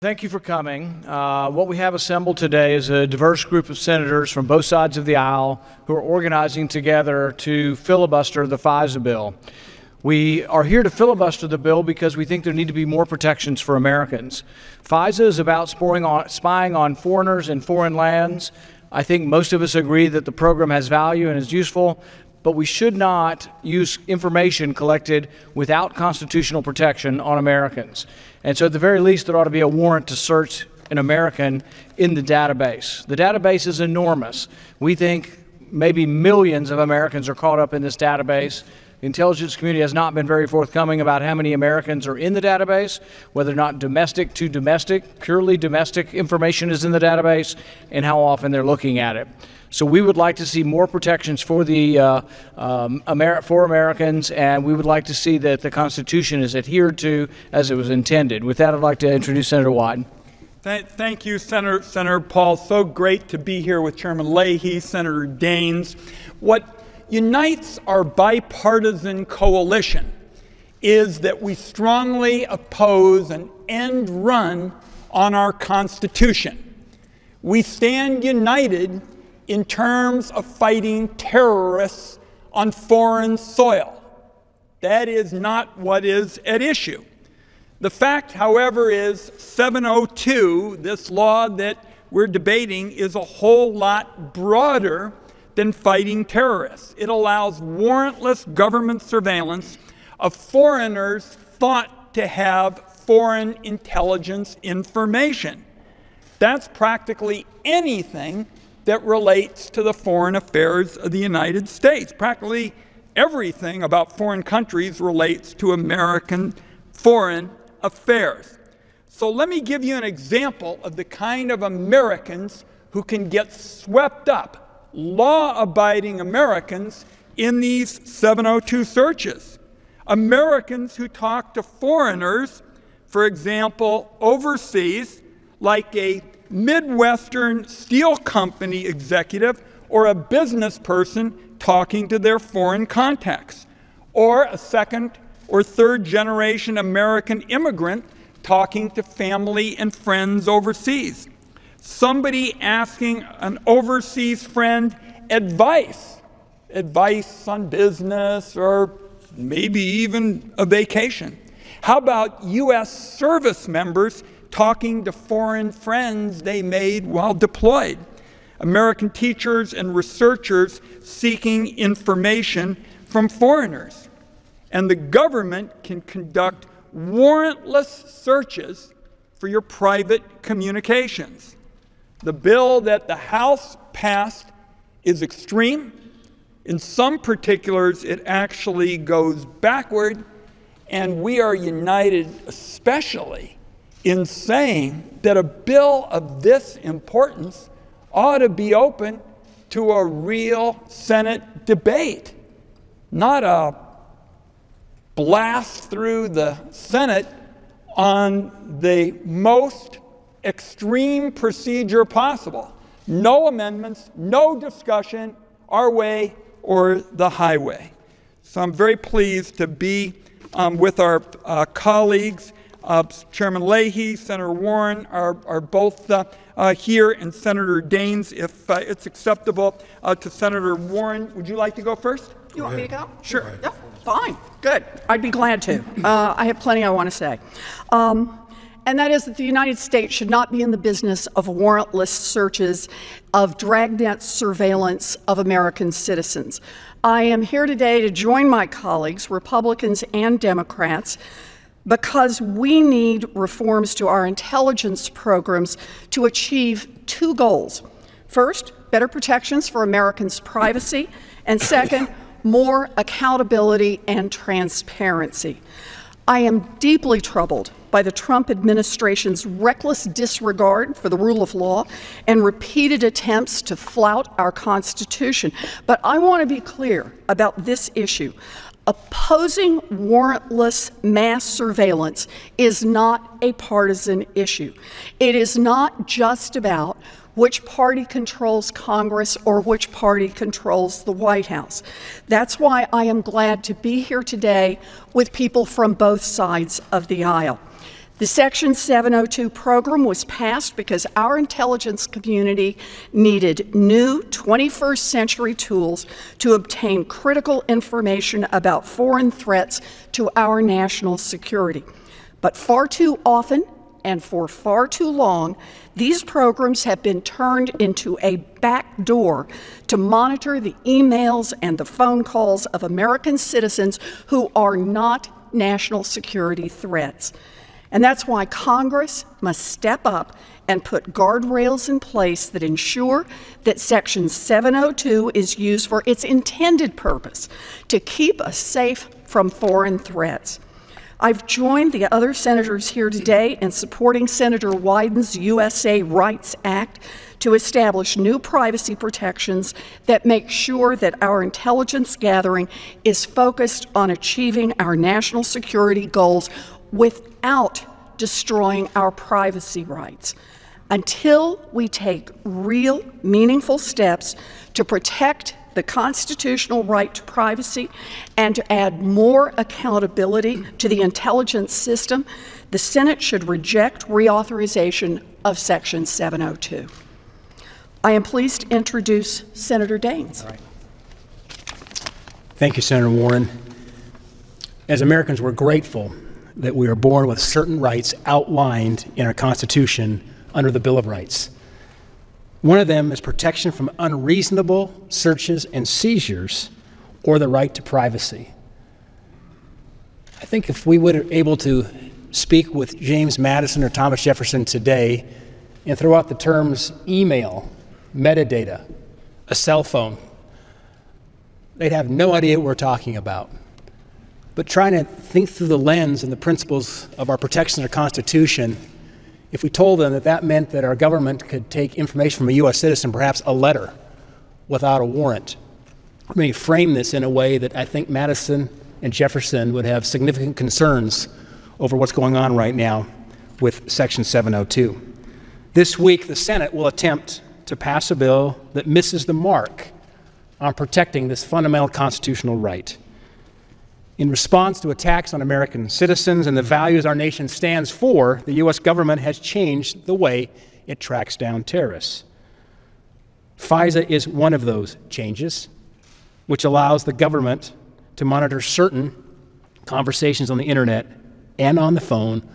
Thank you for coming. What we have assembled today is a diverse group of senators from both sides of the aisle who are organizing together to filibuster the FISA bill. We are here to filibuster the bill because we think there need to be more protections for Americans. FISA is about spying on foreigners in foreign lands. I think most of us agree that the program has value and is useful, but we should not use information collected without constitutional protection on Americans. And so at the very least, there ought to be a warrant to search an American in the database. The database is enormous. We think maybe millions of Americans are caught up in this database. The intelligence community has not been very forthcoming about how many Americans are in the database, whether or not domestic to domestic, purely domestic information is in the database, and how often they're looking at it. So we would like to see more protections for Americans, and we would like to see that the Constitution is adhered to as it was intended. With that, I'd like to introduce Senator Wyden. Thank you, Senator Paul. So great to be here with Chairman Leahy, Senator Daines. What unites our bipartisan coalition is that we strongly oppose an end run on our Constitution. We stand united in terms of fighting terrorists on foreign soil. That is not what is at issue. The fact, however, is 702, this law that we're debating, is a whole lot broader than fighting terrorists. It allows warrantless government surveillance of foreigners thought to have foreign intelligence information. That's practically anything that relates to the foreign affairs of the United States. Practically everything about foreign countries relates to American foreign affairs. So let me give you an example of the kind of Americans who can get swept up, law-abiding Americans, in these 702 searches. Americans who talk to foreigners, for example, overseas, like a Midwestern steel company executive or a business person talking to their foreign contacts, or a second or third generation American immigrant talking to family and friends overseas. Somebody asking an overseas friend advice on business or maybe even a vacation. How about U.S. service members talking to foreign friends they made while deployed? American teachers and researchers seeking information from foreigners. And the government can conduct warrantless searches for your private communications. The bill that the House passed is extreme. In some particulars, it actually goes backward, and we are united especially in saying that a bill of this importance ought to be open to a real Senate debate, not a blast through the Senate on the most extreme procedure possible. No amendments, no discussion, our way or the highway. So I'm very pleased to be with our colleagues. Chairman Leahy, Senator Warren are both here, and Senator Daines, if it's acceptable to Senator Warren. Would you like to go first? You want me to go? Sure. Yeah, fine. Good. I'd be glad to. I have plenty I want to say. And that is that the United States should not be in the business of warrantless searches, of dragnet surveillance of American citizens. I am here today to join my colleagues, Republicans and Democrats, because we need reforms to our intelligence programs to achieve two goals. First, better protections for Americans' privacy, and second, more accountability and transparency. I am deeply troubled by the Trump administration's reckless disregard for the rule of law and repeated attempts to flout our Constitution. But I want to be clear about this issue. Opposing warrantless mass surveillance is not a partisan issue. It is not just about which party controls Congress or which party controls the White House. That's why I am glad to be here today with people from both sides of the aisle. The Section 702 program was passed because our intelligence community needed new 21st century tools to obtain critical information about foreign threats to our national security. But far too often and for far too long, these programs have been turned into a back door to monitor the emails and the phone calls of American citizens who are not national security threats. And that's why Congress must step up and put guardrails in place that ensure that Section 702 is used for its intended purpose, to keep us safe from foreign threats. I've joined the other senators here today in supporting Senator Wyden's USA Rights Act to establish new privacy protections that make sure that our intelligence gathering is focused on achieving our national security goals without destroying our privacy rights. Until we take real, meaningful steps to protect the constitutional right to privacy and to add more accountability to the intelligence system, the Senate should reject reauthorization of Section 702. I am pleased to introduce Senator Daines. All right. Thank you, Senator Warren. As Americans, we're grateful that we are born with certain rights outlined in our Constitution under the Bill of Rights. One of them is protection from unreasonable searches and seizures, or the right to privacy. I think if we were able to speak with James Madison or Thomas Jefferson today and throw out the terms email, metadata, a cell phone, they'd have no idea what we're talking about. But trying to think through the lens and the principles of our protection of the Constitution, if we told them that that meant that our government could take information from a U.S. citizen, perhaps a letter, without a warrant, we may frame this in a way that I think Madison and Jefferson would have significant concerns over what's going on right now with Section 702. This week, the Senate will attempt to pass a bill that misses the mark on protecting this fundamental constitutional right. In response to attacks on American citizens and the values our nation stands for, the U.S. government has changed the way it tracks down terrorists. FISA is one of those changes, which allows the government to monitor certain conversations on the internet and on the phone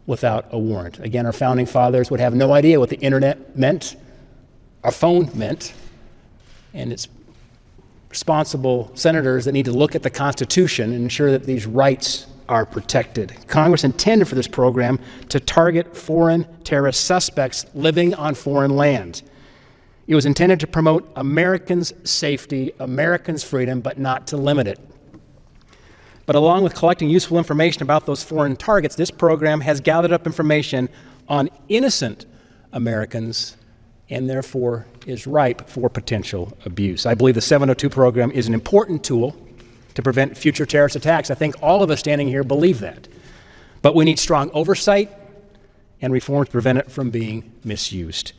without a warrant. Again, our founding fathers would have no idea what the internet meant, our phone meant, and it's responsible senators that need to look at the Constitution and ensure that these rights are protected. Congress intended for this program to target foreign terrorist suspects living on foreign land. It was intended to promote Americans' safety, Americans' freedom, but not to limit it. But along with collecting useful information about those foreign targets, this program has gathered up information on innocent Americans and therefore is ripe for potential abuse. I believe the 702 program is an important tool to prevent future terrorist attacks. I think all of us standing here believe that. But we need strong oversight and reforms to prevent it from being misused.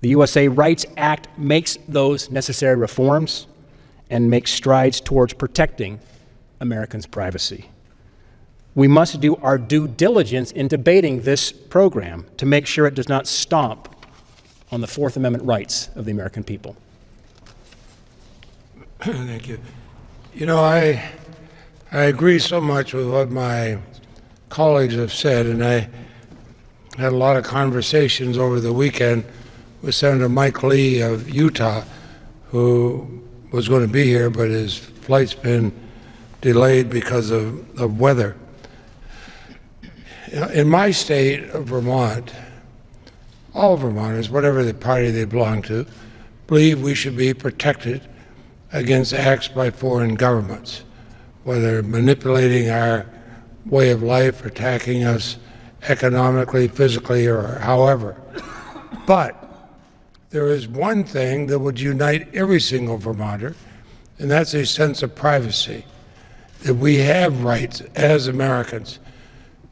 The USA Rights Act makes those necessary reforms and makes strides towards protecting Americans' privacy. We must do our due diligence in debating this program to make sure it does not stomp on the Fourth Amendment rights of the American people. Thank you. You know, I agree so much with what my colleagues have said, and I had a lot of conversations over the weekend with Senator Mike Lee of Utah, who was going to be here, but his flight's been delayed because of weather. In my state of Vermont, all Vermonters, whatever the party they belong to, believe we should be protected against acts by foreign governments, whether manipulating our way of life, attacking us economically, physically, or however. But there is one thing that would unite every single Vermonter, and that's a sense of privacy, that we have rights as Americans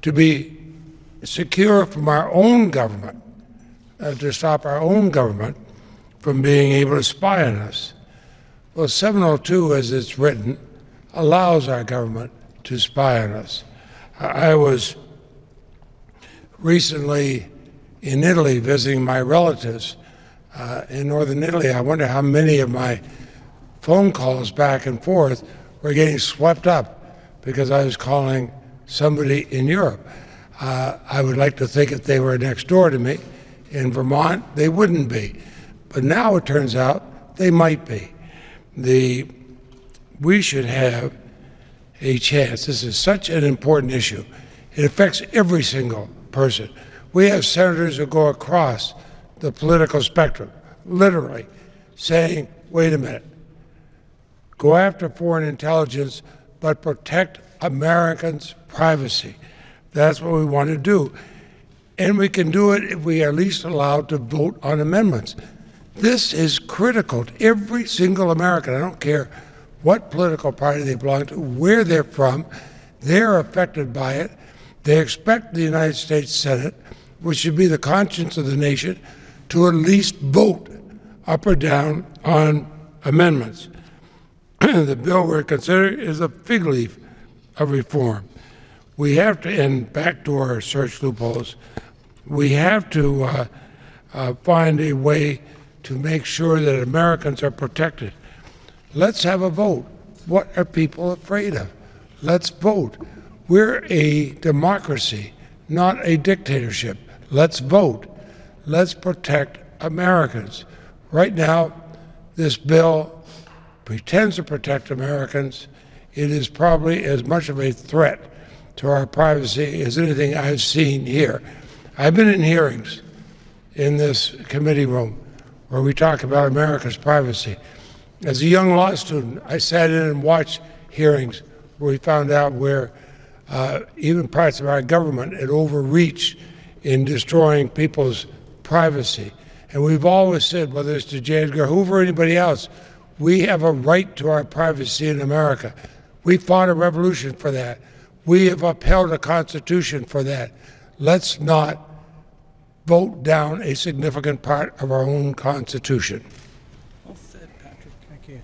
to be secure from our own government, to stop our own government from being able to spy on us. Well, 702, as it's written, allows our government to spy on us. I was recently in Italy visiting my relatives in northern Italy. I wonder how many of my phone calls back and forth were getting swept up because I was calling somebody in Europe. I would like to think if they were next door to me in Vermont, they wouldn't be. But now it turns out they might be. We should have a chance. This is such an important issue. It affects every single person. We have senators who go across the political spectrum, literally saying, wait a minute, go after foreign intelligence, but protect Americans' privacy. That's what we want to do. And we can do it if we are at least allowed to vote on amendments. This is critical to every single American. I don't care what political party they belong to, where they're from. They're affected by it. They expect the United States Senate, which should be the conscience of the nation, to at least vote up or down on amendments. The bill we're considering is a fig leaf of reform. We have to end backdoor search loopholes. We have to find a way to make sure that Americans are protected. Let's have a vote. What are people afraid of? Let's vote. We're a democracy, not a dictatorship. Let's vote. Let's protect Americans. Right now, this bill pretends to protect Americans. It is probably as much of a threat to our privacy as anything I've seen here. I've been in hearings in this committee room where we talk about America's privacy. As a young law student, I sat in and watched hearings where we found out where even parts of our government had overreached in destroying people's privacy. And we've always said, whether it's to J. Edgar Hoover or anybody else, we have a right to our privacy in America. We fought a revolution for that. We have upheld a constitution for that. Let's not vote down a significant part of our own constitution. Well said, Patrick. Thank you.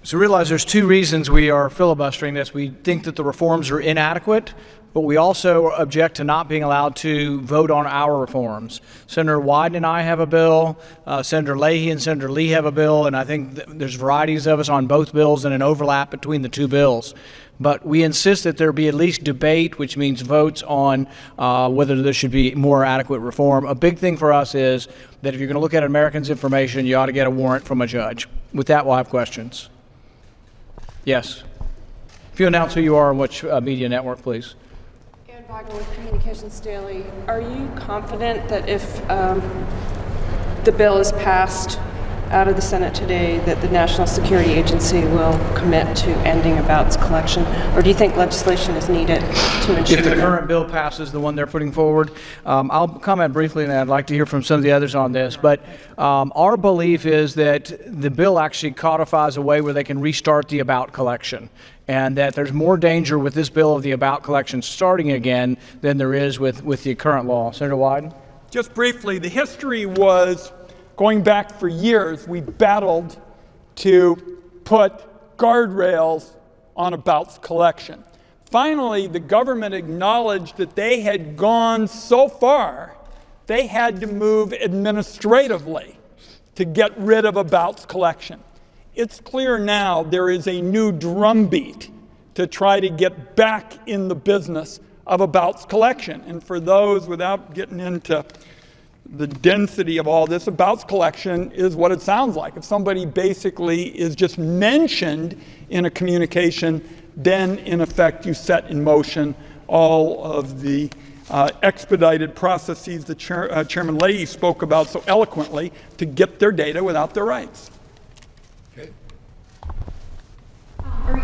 So realize there's two reasons we are filibustering this. We think that the reforms are inadequate, but we also object to not being allowed to vote on our reforms. Senator Wyden and I have a bill, Senator Leahy and Senator Lee have a bill, and I think there's varieties of us on both bills and an overlap between the two bills. But we insist that there be at least debate, which means votes on whether there should be more adequate reform. A big thing for us is that if you're going to look at Americans' information, you ought to get a warrant from a judge. With that, we'll have questions. Yes. If you announce who you are and which media network, please. With Communications Daily, are you confident that if the bill is passed out of the Senate today, that the National Security Agency will commit to ending abouts collection, or do you think legislation is needed to ensure if the current bill passes, the one they're putting forward? I'll comment briefly, and I'd like to hear from some of the others on this, but our belief is that the bill actually codifies a way where they can restart the about collection, and that there's more danger with this bill of the about collection starting again than there is with the current law. Senator Wyden? Just briefly, the history was, going back for years, we battled to put guardrails on abouts collection. Finally, the government acknowledged that they had gone so far, they had to move administratively to get rid of abouts collection. It's clear now there is a new drumbeat to try to get back in the business of abouts collection. And for those, without getting into the density of all this, abouts collection is what it sounds like. If somebody basically is just mentioned in a communication, then in effect you set in motion all of the expedited processes that Chairman Leahy spoke about so eloquently to get their data without their rights.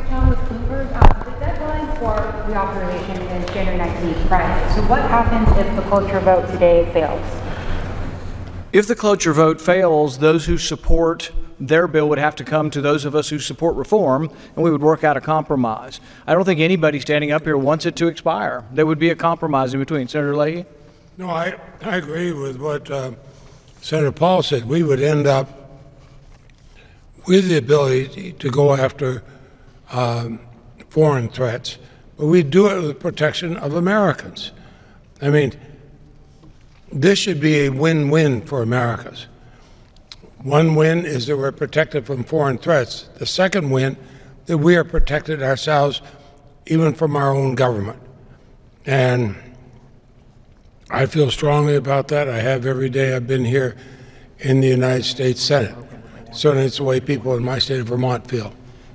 John with Bloomberg. The deadline for reauthorization is January 19th, Friday. So what happens if the cloture vote today fails? If the cloture vote fails, those who support their bill would have to come to those of us who support reform, and we would work out a compromise. I don't think anybody standing up here wants it to expire. There would be a compromise in between. Senator Leahy? No, I agree with what Senator Paul said. We would end up with the ability to go after foreign threats, but we do it with the protection of Americans. I mean, This should be a win-win for Americans. One win is that we're protected from foreign threats. The second win, that we are protected ourselves even from our own government. And I feel strongly about that. I have every day I've been here in the United States Senate. Certainly it's the way people in my state of Vermont feel.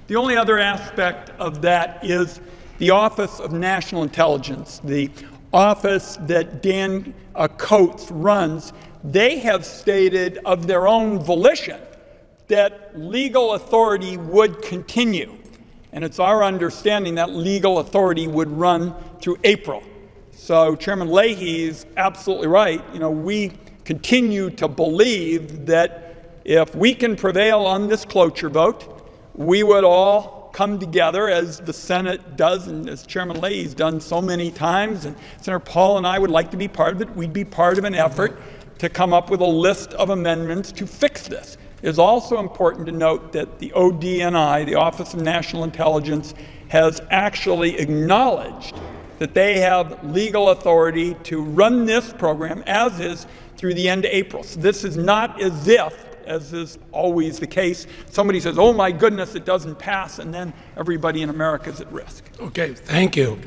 The only other aspect of that is the Office of National Intelligence, the office that Dan Coates runs. They have stated of their own volition that legal authority would continue. And it's our understanding that legal authority would run through April. So Chairman Leahy is absolutely right. We continue to believe that if we can prevail on this cloture vote, we would all come together as the Senate does and as Chairman Leahy's done so many times, and Senator Paul and I would like to be part of it. We'd be part of an effort to come up with a list of amendments to fix this. It is also important to note that the ODNI, the Office of National Intelligence, has actually acknowledged that they have legal authority to run this program as is through the end of April. So this is not as if, as is always the case, somebody says, oh my goodness, it doesn't pass, and then everybody in America is at risk. Okay, thank you.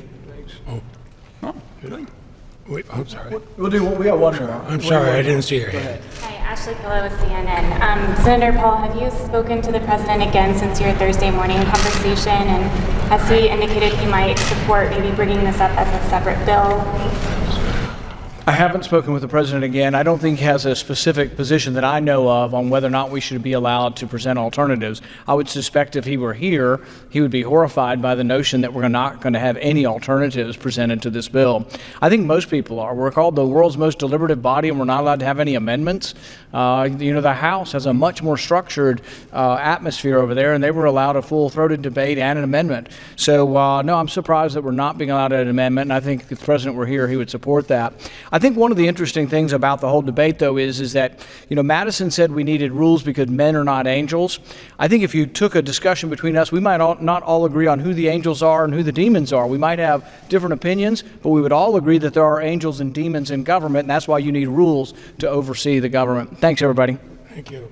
Oh, good. Wait, I'm sorry. We got one more. I'm sorry, I didn't see your hand. Hi, Ashley Pillow with CNN. Senator Paul, have you spoken to the president again since your Thursday morning conversation? And has he indicated he might support maybe bringing this up as a separate bill? I haven't spoken with the president again. I don't think he has a specific position that I know of on whether or not we should be allowed to present alternatives. I would suspect if he were here, he would be horrified by the notion that we're not going to have any alternatives presented to this bill. I think most people are. We're called the world's most deliberative body, and we're not allowed to have any amendments. The House has a much more structured atmosphere over there, and they were allowed a full-throated debate and an amendment. So, no, I'm surprised that we're not being allowed an amendment, and I think if the president were here, he would support that. I think one of the interesting things about the whole debate, though, is that, Madison said we needed rules because men are not angels. I think if you took a discussion between us, we might not all agree on who the angels are and who the demons are. We might have different opinions, but we would all agree that there are angels and demons in government, and that's why you need rules to oversee the government. Thanks, everybody. Thank you.